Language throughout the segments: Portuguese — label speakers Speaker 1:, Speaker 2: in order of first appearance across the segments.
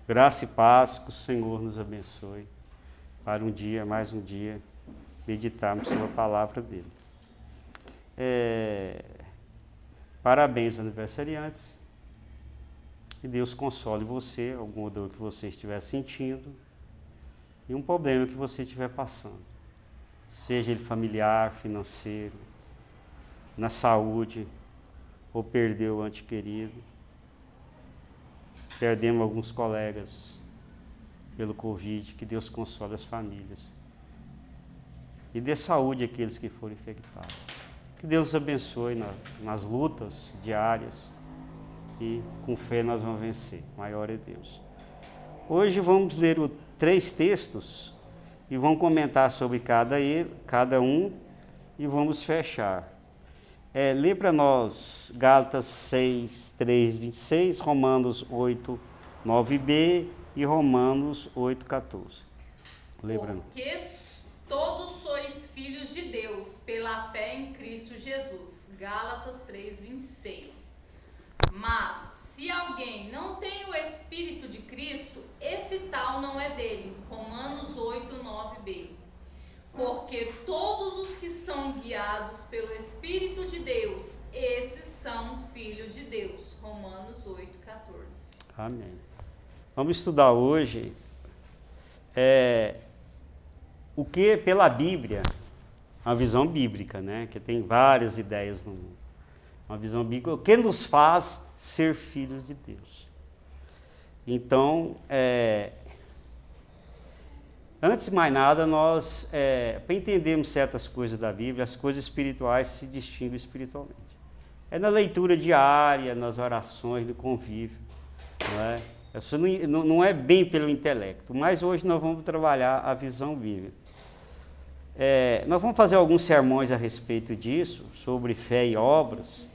Speaker 1: Graça e paz, que o Senhor nos abençoe para um dia, mais um dia, meditarmos sobre a palavra dele. Parabéns, aniversariantes. Que Deus console você, alguma dor que você estiver sentindo e um problema que você estiver passando. Seja ele familiar, financeiro, na saúde, ou perdeu o ente querido. Perdemos alguns colegas pelo Covid, que Deus console as famílias. E dê saúde àqueles que foram infectados. Que Deus abençoe nas lutas diárias e com fé nós vamos vencer. Maior é Deus. Hoje vamos ler 3 textos e vamos comentar sobre cada um e vamos fechar. Lê para nós Gálatas 6, 3, 26, Romanos 8, 9b e Romanos 8, 14. Lê para nós.
Speaker 2: Porque todos sois filhos de Deus, pela fé em Cristo Jesus. Gálatas 3, 26. Mas, se alguém não tem o Espírito de Cristo, esse tal não é dele. Romanos 8, 9b. Porque todos os que são guiados pelo Espírito de Deus, esses são filhos de Deus. Romanos 8, 14.
Speaker 1: Amém. Vamos estudar hoje o que pela Bíblia, uma visão bíblica, né? Que tem várias ideias no mundo. Uma visão bíblica, o que nos faz ser filhos de Deus. Então, antes de mais nada, nós, para entendermos certas coisas da Bíblia, as coisas espirituais se distinguem espiritualmente. É na leitura diária, nas orações, no convívio. Não é? Isso não é bem pelo intelecto, mas hoje nós vamos trabalhar a visão bíblica. Nós vamos fazer alguns sermões a respeito disso, sobre fé e obras,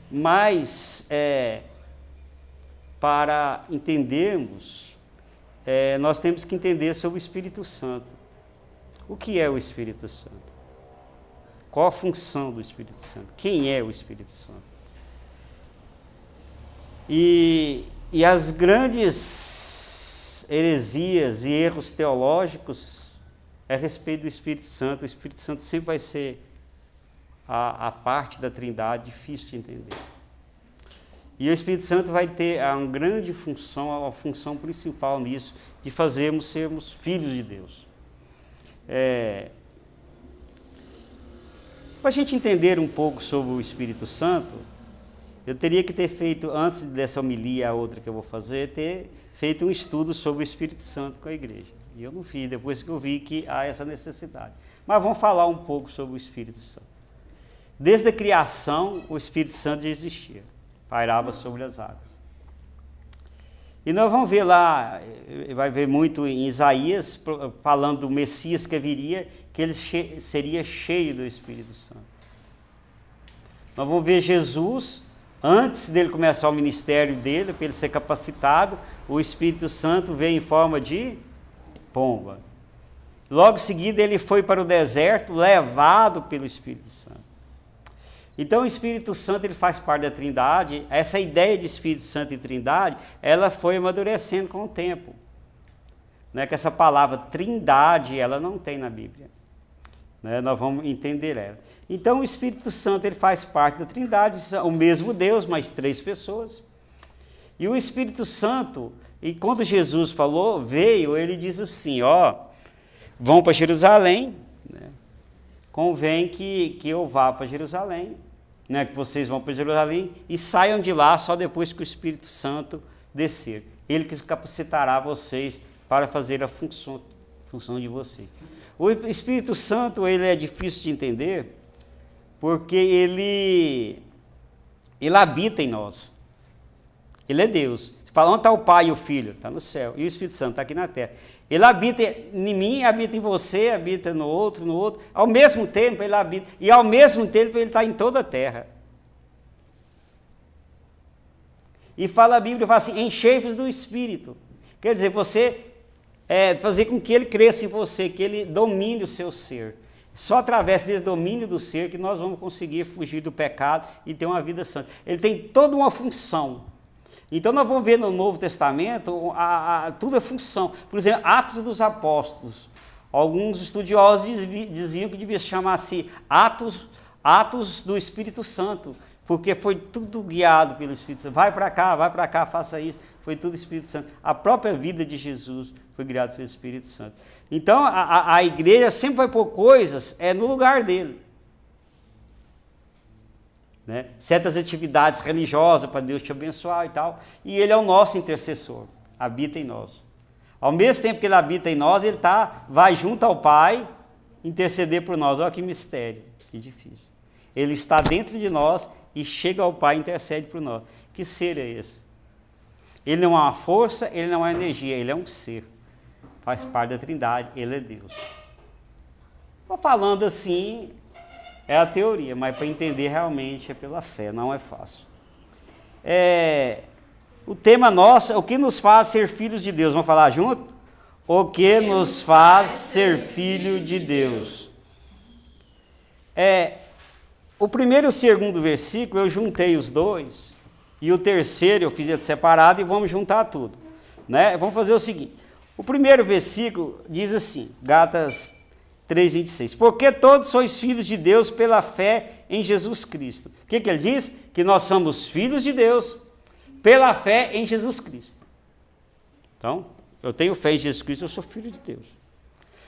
Speaker 1: mas para entendermos, nós temos que entender sobre o Espírito Santo. O que é o Espírito Santo? Qual a função do Espírito Santo? Quem é o Espírito Santo? E as grandes heresias e erros teológicos a respeito do Espírito Santo. O Espírito Santo sempre vai ser a parte da Trindade difícil de entender. E o Espírito Santo vai ter uma grande função, a função principal nisso, de sermos filhos de Deus. Para a gente entender um pouco sobre o Espírito Santo, eu teria que ter feito, antes dessa homilia, a outra que eu vou fazer, ter feito um estudo sobre o Espírito Santo com a igreja. E eu não fiz, depois que eu vi que há essa necessidade. Mas vamos falar um pouco sobre o Espírito Santo. Desde a criação, o Espírito Santo já existia, pairava sobre as águas. E nós vamos ver lá, vai ver muito em Isaías, falando do Messias que viria, que ele seria cheio do Espírito Santo. Nós vamos ver Jesus, antes dele começar o ministério dele, para ele ser capacitado, o Espírito Santo veio em forma de pomba. Logo em seguida ele foi para o deserto, levado pelo Espírito Santo. Então o Espírito Santo ele faz parte da Trindade. Essa ideia de Espírito Santo e Trindade, ela foi amadurecendo com o tempo. Não é que essa palavra Trindade, ela não tem na Bíblia. Né? Nós vamos entender ela. Então o Espírito Santo ele faz parte da Trindade, o mesmo Deus, mas 3 pessoas. E o Espírito Santo, e quando Jesus veio, ele diz assim, vão para Jerusalém, né? Convém que eu vá para Jerusalém, né? Que vocês vão para Jerusalém e saiam de lá só depois que o Espírito Santo descer. Ele que capacitará vocês para fazer a função de vocês. O Espírito Santo ele é difícil de entender, porque ele habita em nós. Ele é Deus. Você fala, onde está o Pai e o Filho? Está no céu. E o Espírito Santo está aqui na terra. Ele habita em mim, habita em você, habita no outro. Ao mesmo tempo ele habita. E ao mesmo tempo ele está em toda a terra. E a Bíblia fala assim, enchei-vos do Espírito. Quer dizer, você fazer com que ele cresça em você, que ele domine o seu ser. Só através desse domínio do ser que nós vamos conseguir fugir do pecado e ter uma vida santa. Ele tem toda uma função. Então nós vamos ver no Novo Testamento, tudo é função. Por exemplo, Atos dos Apóstolos. Alguns estudiosos diziam que devia chamar-se Atos do Espírito Santo, porque foi tudo guiado pelo Espírito Santo. Vai para cá, faça isso. Foi tudo Espírito Santo. A própria vida de Jesus foi guiada pelo Espírito Santo. Então a igreja sempre vai pôr coisas no lugar dele. Né? Certas atividades religiosas para Deus te abençoar e tal. E ele é o nosso intercessor, habita em nós. Ao mesmo tempo que ele habita em nós, ele vai junto ao Pai interceder por nós. Olha que mistério, que difícil. Ele está dentro de nós e chega ao Pai e intercede por nós. Que ser é esse? Ele não é uma força, ele não é uma energia, ele é um ser. Faz parte da Trindade, ele é Deus. Estou falando assim, é a teoria, mas para entender realmente é pela fé, não é fácil. O tema nosso é o que nos faz ser filhos de Deus. Vamos falar junto? O que nos faz ser filho de Deus. O primeiro e o segundo versículo, eu juntei os dois, e o terceiro eu fiz ele separado e vamos juntar tudo. Né? Vamos fazer o seguinte. O primeiro versículo diz assim, Gálatas 3:26. Porque todos sois filhos de Deus pela fé em Jesus Cristo. O que ele diz? Que nós somos filhos de Deus pela fé em Jesus Cristo. Então, eu tenho fé em Jesus Cristo, eu sou filho de Deus.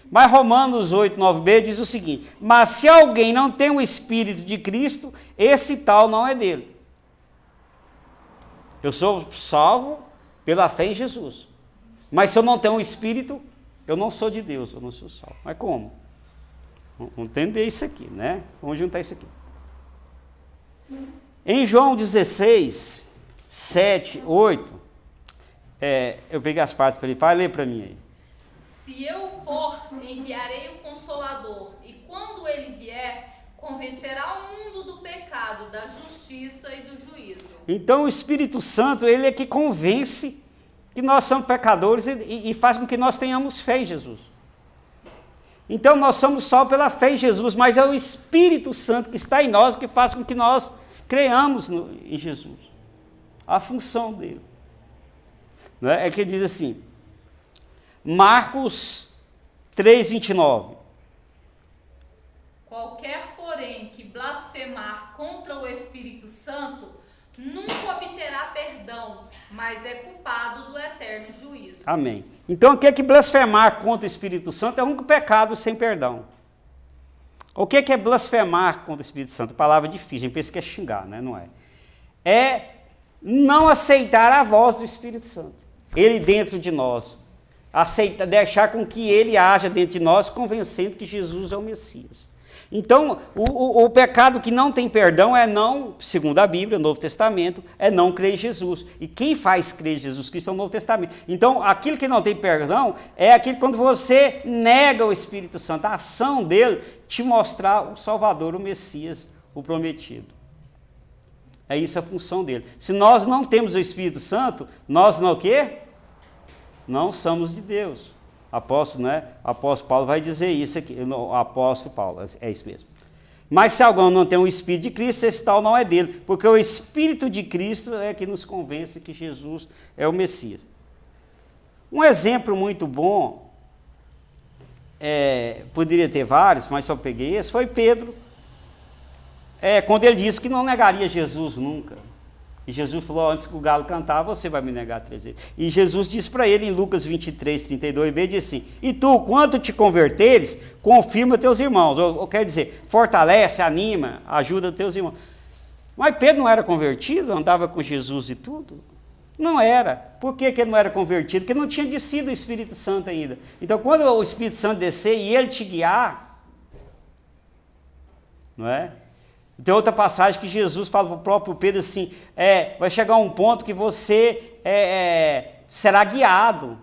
Speaker 1: Mas Romanos 8:9b diz o seguinte, mas se alguém não tem o Espírito de Cristo, esse tal não é dele. Eu sou salvo pela fé em Jesus. Mas se eu não tenho o Espírito, eu não sou de Deus, eu não sou salvo. Mas como? Vamos entender isso aqui, né? Vamos juntar isso aqui. Em João 16, 7, 8, eu peguei as partes para ele, pai, lê para mim aí.
Speaker 2: Se eu for, enviarei o Consolador, e quando ele vier, convencerá o mundo do pecado, da justiça e do juízo.
Speaker 1: Então o Espírito Santo, ele é que convence que nós somos pecadores e faz com que nós tenhamos fé em Jesus. Então nós somos só pela fé em Jesus, mas é o Espírito Santo que está em nós que faz com que nós creiamos em Jesus. A função dele. Não é que ele diz assim, Marcos 3:29.
Speaker 2: Qualquer, porém, que blasfemar contra o Espírito Santo, nunca obterá perdão, mas é culpado do eterno juízo.
Speaker 1: Amém. Então, o que é que blasfemar contra o Espírito Santo? É o único pecado sem perdão. O que é blasfemar contra o Espírito Santo? Palavra difícil, a gente pensa que é xingar, né? Não é. É não aceitar a voz do Espírito Santo. Ele dentro de nós. Deixar com que ele haja dentro de nós, convencendo que Jesus é o Messias. Então, o pecado que não tem perdão é não, segundo a Bíblia, o Novo Testamento, é não crer em Jesus. E quem faz crer em Jesus Cristo é o Novo Testamento. Então, aquilo que não tem perdão é aquilo quando você nega o Espírito Santo, a ação dele te mostrar o Salvador, o Messias, o prometido. É isso a função dele. Se nós não temos o Espírito Santo, nós não o quê? Não somos de Deus. Apóstolo, né? Apóstolo Paulo vai dizer isso aqui. Apóstolo Paulo, é isso mesmo. Mas se alguém não tem o Espírito de Cristo, esse tal não é dele. Porque o Espírito de Cristo é que nos convence que Jesus é o Messias. Um exemplo muito bom, poderia ter vários, mas só peguei esse, foi Pedro. Quando ele disse que não negaria Jesus nunca. E Jesus falou, antes que o galo cantar, você vai me negar 3 vezes. E Jesus disse para ele em Lucas 23, 32b, disse assim, e tu, quando te converteres, confirma teus irmãos. Ou quer dizer, fortalece, anima, ajuda teus irmãos. Mas Pedro não era convertido, andava com Jesus e tudo? Não era. Por que ele não era convertido? Porque não tinha descido o Espírito Santo ainda. Então, quando o Espírito Santo descer e ele te guiar, não é? Tem outra passagem que Jesus fala para o próprio Pedro assim, vai chegar um ponto que você será guiado.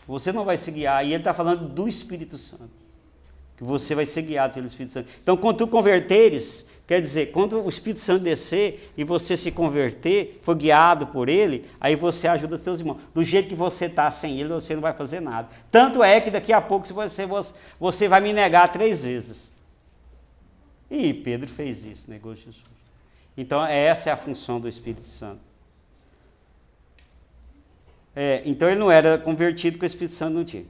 Speaker 1: Você não vai se guiar. E ele está falando do Espírito Santo. Que você vai ser guiado pelo Espírito Santo. Então, quando tu converteres, quer dizer, quando o Espírito Santo descer e você se converter, for guiado por ele, aí você ajuda os teus irmãos. Do jeito que você está sem ele, você não vai fazer nada. Tanto é que daqui a pouco você vai me negar 3 vezes. E Pedro fez isso, negou Jesus. Então, essa é a função do Espírito Santo. Então, ele não era convertido, porque o Espírito Santo não tinha.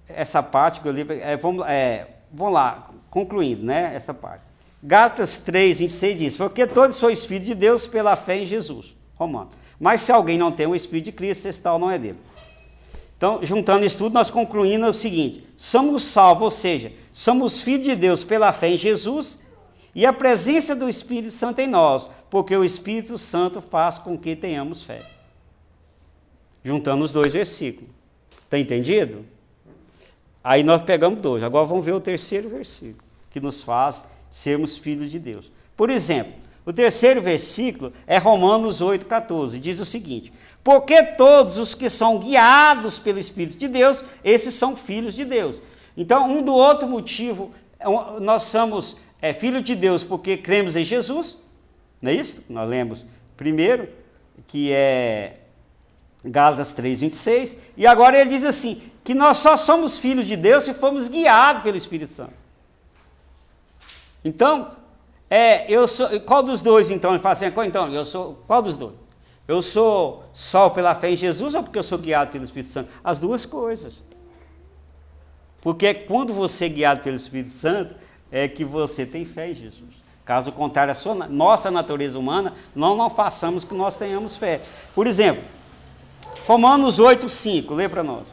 Speaker 1: Essa parte que eu li, vamos lá, concluindo, né, essa parte. Gálatas 3:26 diz, porque todos sois filhos de Deus pela fé em Jesus. Romano. Mas se alguém não tem o Espírito de Cristo, esse tal não é dele. Então, juntando isso tudo, nós concluímos o seguinte, somos salvos, ou seja, somos filhos de Deus pela fé em Jesus e a presença do Espírito Santo em nós, porque o Espírito Santo faz com que tenhamos fé. Juntando os dois versículos. Está entendido? Aí nós pegamos dois. Agora vamos ver o terceiro versículo, que nos faz sermos filhos de Deus. Por exemplo, o terceiro versículo é Romanos 8,14. Diz o seguinte, porque todos os que são guiados pelo Espírito de Deus, esses são filhos de Deus. Então, um do outro motivo, nós somos filhos de Deus porque cremos em Jesus, não é isso? Nós lemos primeiro, que é Gálatas 3:26, e agora ele diz assim, que nós só somos filhos de Deus se formos guiados pelo Espírito Santo. Então, eu sou, qual dos dois então? Ele fala assim, então, eu sou, qual dos dois? Eu sou só pela fé em Jesus ou porque eu sou guiado pelo Espírito Santo? As duas coisas. Porque quando você é guiado pelo Espírito Santo, é que você tem fé em Jesus. Caso contrário, a nossa natureza humana, não façamos que nós tenhamos fé. Por exemplo, Romanos 8:5, lê para nós.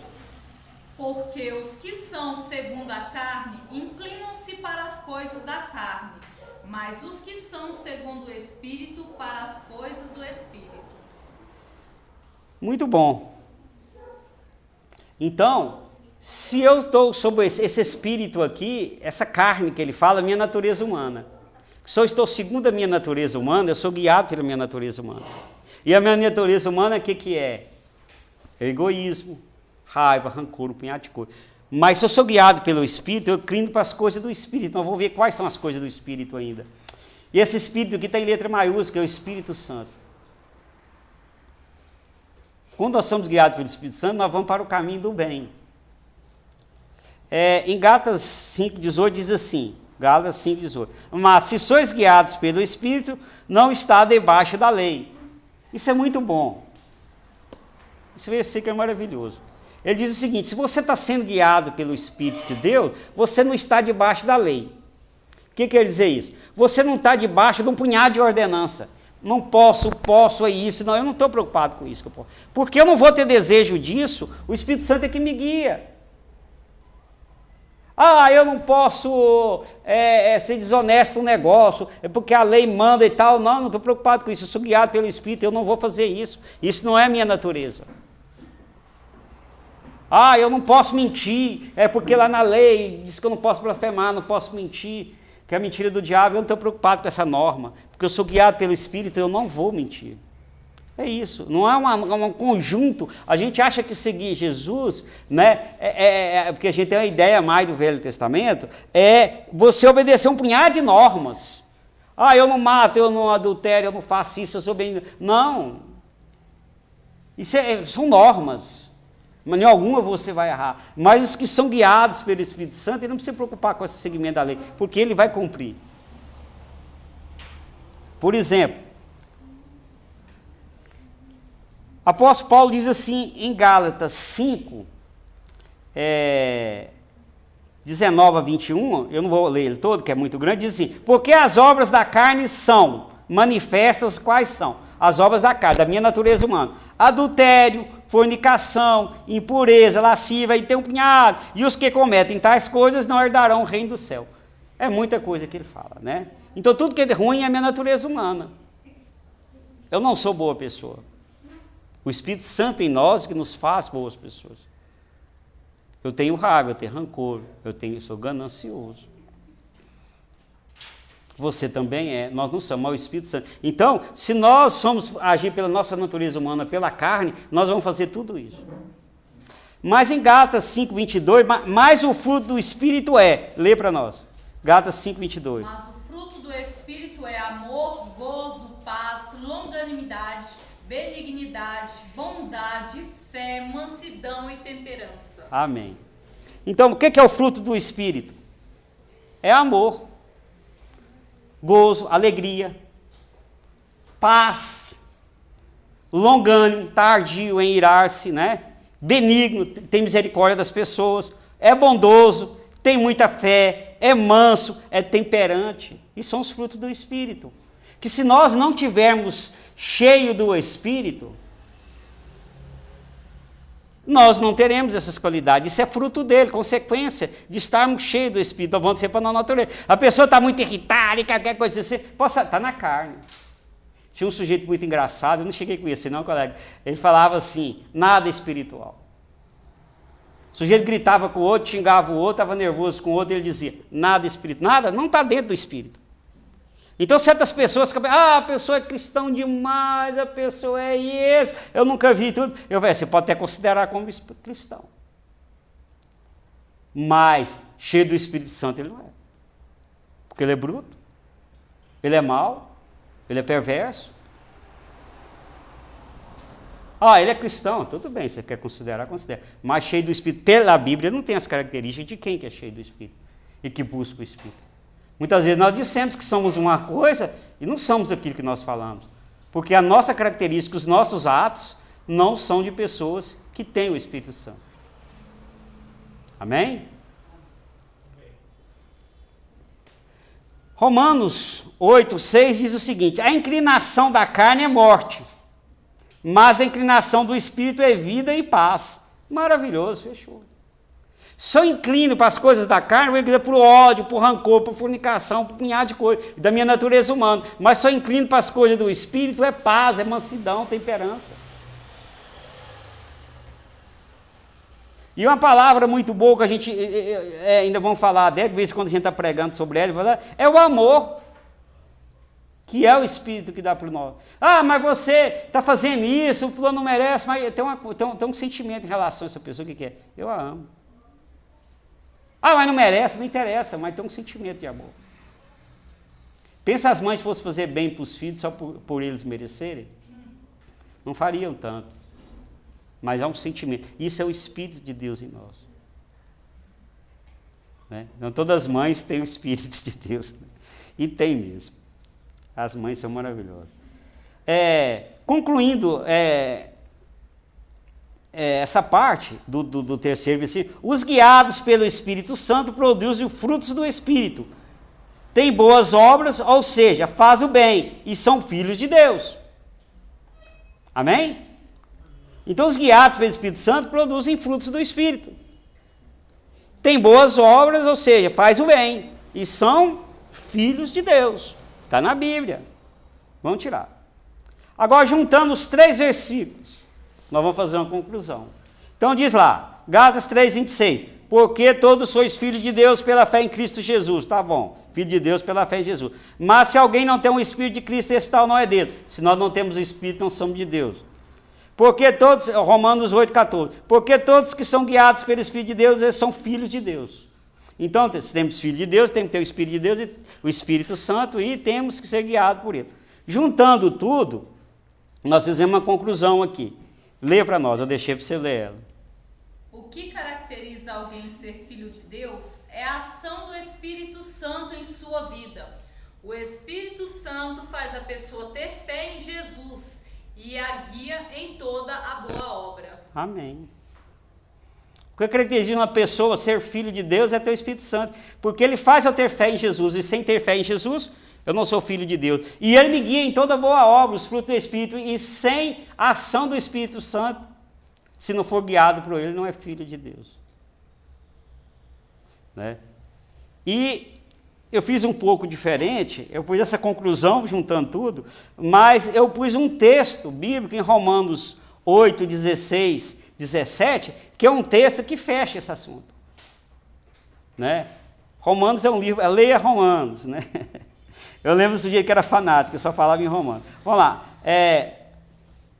Speaker 2: Porque os que são segundo a carne, inclinam-se para as coisas da carne, mas os que são segundo o Espírito, para as coisas do Espírito.
Speaker 1: Muito bom. Então, se eu estou sob esse espírito aqui, essa carne que ele fala, minha natureza humana. Se eu estou segundo a minha natureza humana, eu sou guiado pela minha natureza humana. E a minha natureza humana, o que é? Egoísmo, raiva, rancor, um punhado de coisa. Mas se eu sou guiado pelo Espírito, eu clino para as coisas do Espírito. Nós vamos ver quais são as coisas do Espírito ainda. E esse Espírito aqui está em letra maiúscula, é o Espírito Santo. Quando nós somos guiados pelo Espírito Santo, nós vamos para o caminho do bem. Em Gálatas 5:18 diz assim, Gálatas 5:18, mas se sois guiados pelo Espírito, não está debaixo da lei. Isso é muito bom. Esse versículo é maravilhoso. Ele diz o seguinte, se você está sendo guiado pelo Espírito de Deus, você não está debaixo da lei. O que quer dizer isso? Você não está debaixo de um punhado de ordenança. Não posso é isso. Não, eu não estou preocupado com isso. Porque eu não vou ter desejo disso, o Espírito Santo é que me guia. Eu não posso ser desonesto no negócio, é porque a lei manda e tal. Não estou preocupado com isso. Eu sou guiado pelo Espírito, eu não vou fazer isso. Isso não é a minha natureza. Eu não posso mentir, é porque lá na lei diz que eu não posso blasfemar, não posso mentir, que é a mentira do diabo. Eu não estou preocupado com essa norma, porque eu sou guiado pelo Espírito, eu não vou mentir. É isso, não é um conjunto. A gente acha que seguir Jesus, né, porque a gente tem uma ideia mais do Velho Testamento, é você obedecer um punhado de normas. Eu não mato, eu não adultério, eu não faço isso, eu sou bem... Não. Isso são normas. Mas em alguma você vai errar. Mas os que são guiados pelo Espírito Santo, ele não precisa se preocupar com esse segmento da lei, porque ele vai cumprir. Por exemplo, apóstolo Paulo diz assim em Gálatas 5, 19 a 21, eu não vou ler ele todo, que é muito grande, diz assim, porque as obras da carne são manifestas, quais são? As obras da carne, da minha natureza humana. Adultério, fornicação, impureza, lascívia, e tem um punhado. E os que cometem tais coisas não herdarão o reino do céu. É muita coisa que ele fala, né? Então tudo que é ruim é a minha natureza humana. Eu não sou boa pessoa. O Espírito Santo em nós que nos faz boas pessoas. Eu tenho raiva, eu tenho rancor, eu sou ganancioso. Você também é, nós não somos, mas o Espírito Santo. Então, se nós somos agir pela nossa natureza humana, pela carne, nós vamos fazer tudo isso. Mas em Gálatas 5:22, mais o fruto do Espírito lê para nós, Gálatas 5:22.
Speaker 2: Mas o fruto do Espírito é amor, gozo, paz, longanimidade, benignidade, bondade, fé, mansidão e temperança.
Speaker 1: Amém. Então, o que é o fruto do Espírito? é amor, gozo, alegria, paz, longânimo, tardio em irar-se, né? Benigno, tem misericórdia das pessoas, é bondoso, tem muita fé, é manso, é temperante. E são os frutos do Espírito. Que se nós não tivermos cheio do Espírito, nós não teremos essas qualidades. Isso é fruto dele, consequência de estarmos cheios do Espírito. Vamos ser para a natureza. A pessoa está muito irritada e qualquer coisa assim, está na carne. Tinha um sujeito muito engraçado, eu não cheguei a conhecer não, colega. Ele falava assim, nada espiritual. O sujeito gritava com o outro, xingava o outro, estava nervoso com o outro, ele dizia, nada espiritual. Nada, não está dentro do Espírito. Então certas pessoas, a pessoa é cristão demais, a pessoa é isso, eu nunca vi tudo. Eu falei, você pode até considerar como cristão. Mas, cheio do Espírito Santo, ele não é. Porque ele é bruto, ele é mau, ele é perverso. Ele é cristão, tudo bem, você quer considerar, considera. Mas cheio do Espírito, pela Bíblia, não tem as características de quem que é cheio do Espírito e que busca o Espírito. Muitas vezes nós dissemos que somos uma coisa e não somos aquilo que nós falamos. Porque a nossa característica, os nossos atos, não são de pessoas que têm o Espírito Santo. Amém? Romanos 8:6 diz o seguinte, a inclinação da carne é morte, mas a inclinação do Espírito é vida e paz. Maravilhoso, fechou. Se eu inclino para as coisas da carne, eu vou inclinar para o ódio, para o rancor, para a fornicação, para o punhado de coisas, da minha natureza humana. Mas se eu inclino para as coisas do Espírito, é paz, é mansidão, temperança. E uma palavra muito boa que a gente ainda vamos falar dela, de vez em quando a gente está pregando sobre ela, é o amor, que é o Espírito que dá para nós. Mas você está fazendo isso, o fulano não merece, mas tem um sentimento em relação a essa pessoa, o que é? Eu a amo. Mas não merece, não interessa, mas tem um sentimento de amor. Pensa as mães fossem fazer bem para os filhos só por eles merecerem? Não fariam tanto. Mas há um sentimento. Isso é o Espírito de Deus em nós. Né? Não todas as mães têm o Espírito de Deus. Né? E tem mesmo. As mães são maravilhosas. Concluindo essa parte do terceiro versículo, os guiados pelo Espírito Santo produzem os frutos do Espírito. Têm boas obras, ou seja, fazem o bem e são filhos de Deus. Amém? Então os guiados pelo Espírito Santo produzem frutos do Espírito. Têm boas obras, ou seja, faz o bem e são filhos de Deus. Está na Bíblia. Vamos tirar. Agora, juntando os 3 versículos, nós vamos fazer uma conclusão. Então diz lá, Gálatas 3:26, porque todos sois filhos de Deus pela fé em Cristo Jesus. Tá bom, filho de Deus pela fé em Jesus. Mas se alguém não tem o Espírito de Cristo, esse tal não é dele. Se nós não temos o Espírito, não somos de Deus. Porque todos, Romanos 8:14, porque todos que são guiados pelo Espírito de Deus, eles são filhos de Deus. Então, se temos filho de Deus, temos que ter o Espírito de Deus, o Espírito Santo, e temos que ser guiados por ele. Juntando tudo, nós fizemos uma conclusão aqui. Lê para nós, eu deixei para você ler ela.
Speaker 2: O que caracteriza alguém ser filho de Deus é a ação do Espírito Santo em sua vida. O Espírito Santo faz a pessoa ter fé em Jesus e a guia em toda a boa obra.
Speaker 1: Amém. O que caracteriza uma pessoa ser filho de Deus é ter o Espírito Santo, porque ele faz eu ter fé em Jesus, e sem ter fé em Jesus, eu não sou filho de Deus. E ele me guia em toda boa obra, os frutos do Espírito, e sem a ação do Espírito Santo, se não for guiado por ele, não é filho de Deus. Né? E eu fiz um pouco diferente, eu pus essa conclusão, juntando tudo, mas eu pus um texto bíblico em Romanos 8, 16, 17, que é um texto que fecha esse assunto. Né? Romanos é um livro, leia Romanos, né? Eu lembro do sujeito que era fanático, só falava em Romanos. Vamos lá,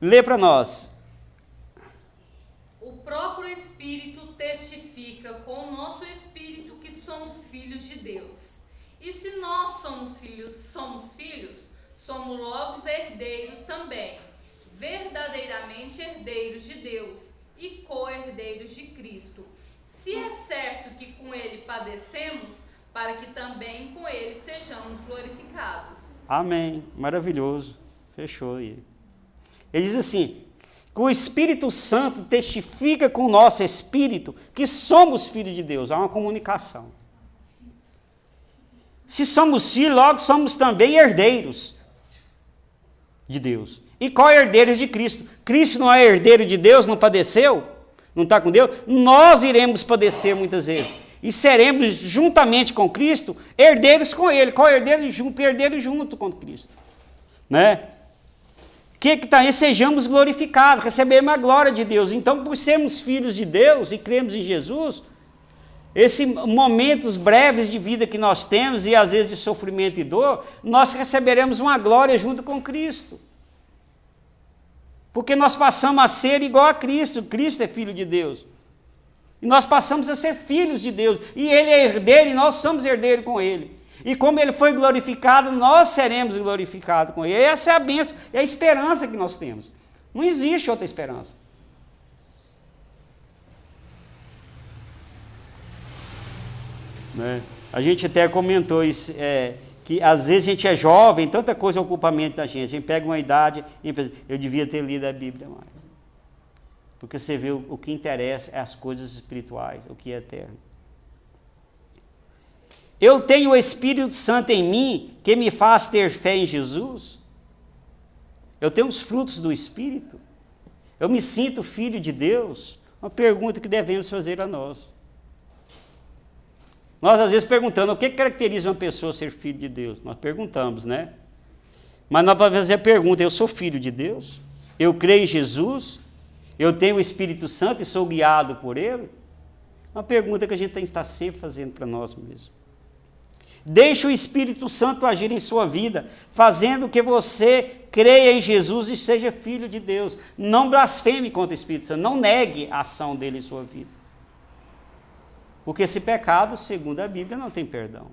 Speaker 1: lê para nós.
Speaker 2: O próprio Espírito testifica com o nosso Espírito que somos filhos de Deus. E se nós somos filhos, somos logo herdeiros também, verdadeiramente herdeiros de Deus e co-herdeiros de Cristo. Se é certo que com ele padecemos, para que também com ele sejamos glorificados.
Speaker 1: Amém. Maravilhoso. Fechou aí. Ele diz assim, que o Espírito Santo testifica com o nosso espírito que somos filhos de Deus. Há uma comunicação. Se somos filhos, logo somos também herdeiros de Deus. E co-herdeiros de Cristo. Cristo não é herdeiro de Deus, não padeceu? Não está com Deus? Nós iremos padecer muitas vezes. E seremos, juntamente com Cristo, herdeiros com Ele. Co-herdeiros junto com Cristo. Né? Que está aí? Sejamos glorificados, recebemos a glória de Deus. Então, por sermos filhos de Deus e cremos em Jesus, esses momentos breves de vida que nós temos, e às vezes de sofrimento e dor, nós receberemos uma glória junto com Cristo. Porque nós passamos a ser igual a Cristo. Cristo é filho de Deus. E nós passamos a ser filhos de Deus. E Ele é herdeiro e nós somos herdeiros com Ele. E como Ele foi glorificado, nós seremos glorificados com Ele. E essa é a bênção, é a esperança que nós temos. Não existe outra esperança. Né? A gente até comentou isso, que às vezes a gente é jovem, tanta coisa ocupa a mente da gente. A gente pega uma idade e pensa, eu devia ter lido a Bíblia mais. Porque você vê o que interessa é as coisas espirituais, o que é eterno. Eu tenho o Espírito Santo em mim que me faz ter fé em Jesus. Eu tenho os frutos do Espírito. Eu me sinto filho de Deus. Uma pergunta que devemos fazer a nós. Nós às vezes perguntamos, o que caracteriza uma pessoa ser filho de Deus? Nós perguntamos, né? Mas nós podemos fazer a pergunta, eu sou filho de Deus? Eu creio em Jesus? Eu tenho o Espírito Santo e sou guiado por Ele? Uma pergunta que a gente tem que estar sempre fazendo para nós mesmos. Deixe o Espírito Santo agir em sua vida, fazendo que você creia em Jesus e seja filho de Deus. Não blasfeme contra o Espírito Santo, não negue a ação dele em sua vida. Porque esse pecado, segundo a Bíblia, não tem perdão.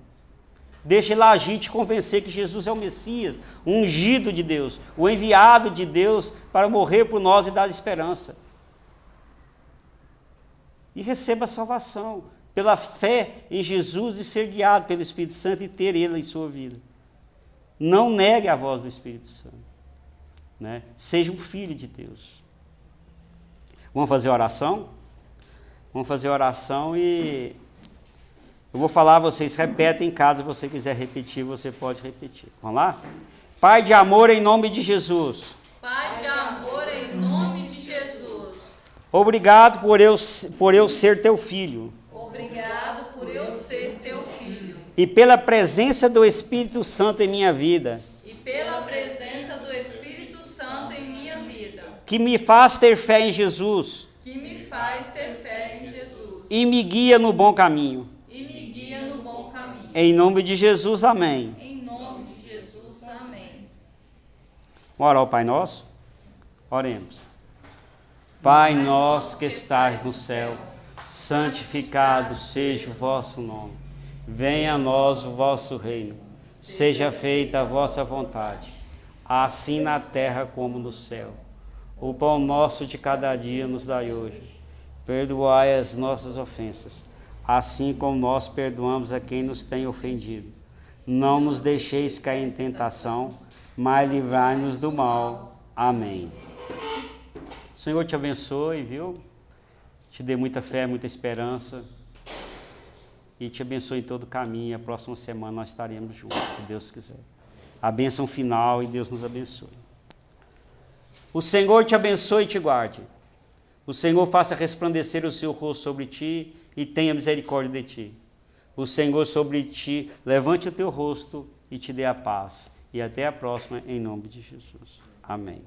Speaker 1: Deixe ele agir e te convencer que Jesus é o Messias, o ungido de Deus, o enviado de Deus para morrer por nós e dar esperança. E receba a salvação pela fé em Jesus e ser guiado pelo Espírito Santo e ter Ele em sua vida. Não negue a voz do Espírito Santo. Né? Seja um filho de Deus. Vamos fazer oração? Vamos fazer oração e eu vou falar, vocês repetem em casa, se você quiser repetir, você pode repetir. Vamos lá? Pai de amor, em nome de Jesus.
Speaker 2: Pai de amor, em nome de Jesus.
Speaker 1: Obrigado por eu ser teu filho.
Speaker 2: Obrigado por eu ser teu filho.
Speaker 1: E pela presença do Espírito Santo em minha vida.
Speaker 2: E pela presença do Espírito Santo em minha vida.
Speaker 1: Que me faz ter fé em Jesus.
Speaker 2: Que me faz ter fé em Jesus.
Speaker 1: E me guia no bom caminho.
Speaker 2: E me guia no bom caminho.
Speaker 1: Em nome de Jesus, amém.
Speaker 2: Em nome de Jesus, amém.
Speaker 1: Vamos orar ao Pai Nosso? Oremos. Pai nosso que estais no céu, santificado seja o vosso nome. Venha a nós o vosso reino. Seja feita a vossa vontade, assim na terra como no céu. O pão nosso de cada dia nos dai hoje. Perdoai as nossas ofensas, assim como nós perdoamos a quem nos tem ofendido. Não nos deixeis cair em tentação, mas livrai-nos do mal. Amém. O Senhor te abençoe, viu? Te dê muita fé, muita esperança. E te abençoe em todo o caminho. A próxima semana nós estaremos juntos, se Deus quiser. A bênção final e Deus nos abençoe. O Senhor te abençoe e te guarde. O Senhor faça resplandecer o seu rosto sobre ti e tenha misericórdia de ti. O Senhor sobre ti levante o teu rosto e te dê a paz. E até a próxima, em nome de Jesus. Amém.